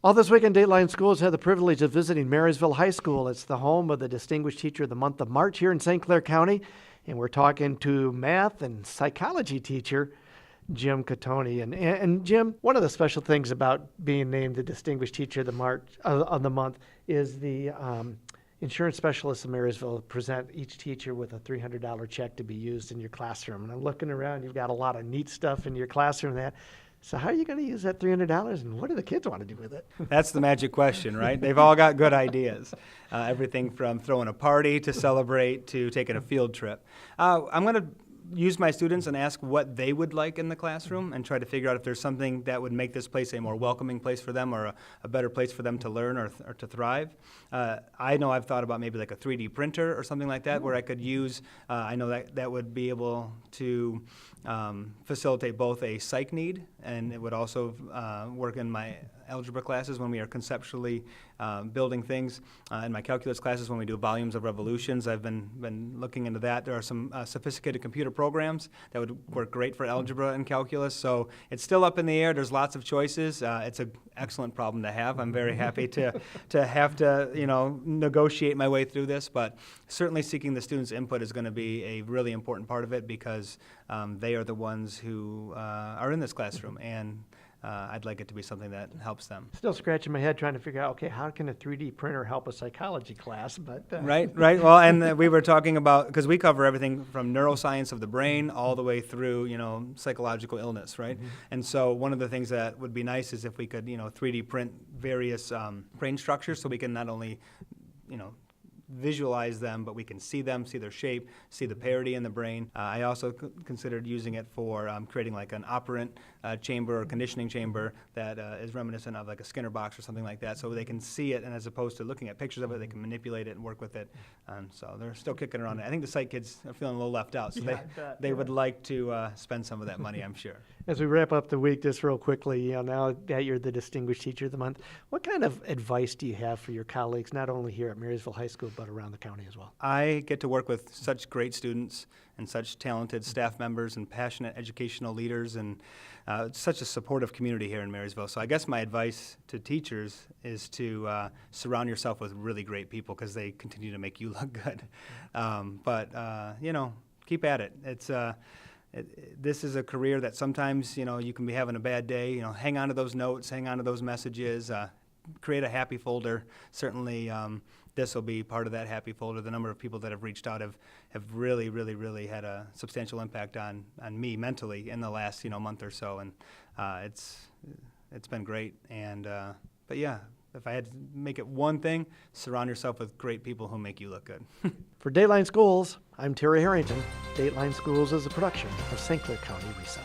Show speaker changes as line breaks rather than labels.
All this week in Dateline Schools, had the privilege of visiting Marysville High School. It's the home of the Distinguished Teacher of the Month of March here in St. Clair County. And we're talking to math and psychology teacher, Jim Cottone. And Jim, one of the special things about being named the Distinguished Teacher of the Month is the insurance specialists in Marysville present each teacher with a $300 check to be used in your classroom. And I'm looking around, you've got a lot of neat stuff in your classroom. So how are you going to use that $300, and what do the kids want to do with it?
That's the magic question, right? They've all got good ideas. Everything from throwing a party to celebrate to taking a field trip. I'm going to use my students and ask what they would like in the classroom and try to figure out if there's something that would make this place a more welcoming place for them or a better place for them to learn or to thrive. I know I've thought about maybe like a 3D printer or something like that where I could use, I know that would be able to facilitate both a psych need, and it would also work in my algebra classes when we are conceptually building things, in my calculus classes when we do volumes of revolutions. I've been looking into that. There are some sophisticated computer programs that would work great for algebra and calculus, so it's still up in the air. There's lots of choices. It's an excellent problem to have. I'm very happy to have to negotiate my way through this, but certainly seeking the students' input is going to be a really important part of it because they are the ones who are in this classroom, and I'd like it to be something that helps them.
Still scratching my head trying to figure out, okay, how can a 3D printer help a psychology class? But
Right. Well, and we were talking about, because we cover everything from neuroscience of the brain all the way through, psychological illness, right? Mm-hmm. And so one of the things that would be nice is if we could, 3D print various brain structures so we can not only, visualize them, but we can see them, see their shape, see the parity in the brain. I also considered using it for creating like an operant chamber or conditioning chamber that is reminiscent of like a Skinner box or something like that, so they can see it, and as opposed to looking at pictures of it, they can manipulate it and work with it. So they're still kicking around it. I think the psych kids are feeling a little left out, so they would like to spend some of that money, I'm sure.
As we wrap up the week, just real quickly, now that you're the Distinguished Teacher of the Month, what kind of advice do you have for your colleagues, not only here at Marysville High School, but around the county as well?
I get to work with such great students and such talented staff members and passionate educational leaders, and such a supportive community here in Marysville. So I guess my advice to teachers is to surround yourself with really great people because they continue to make you look good. Keep at it. This is a career that sometimes, you can be having a bad day. Hang on to those notes, hang on to those messages, create a happy folder. Certainly, this will be part of that happy folder. The number of people that have reached out have really, really, really had a substantial impact on me mentally in the last, month or so, and it's been great. And but yeah, if I had to make it one thing, surround yourself with great people who make you look good.
For Dateline Schools, I'm Terry Harrington. Dateline Schools is a production of St. Clair County RESA.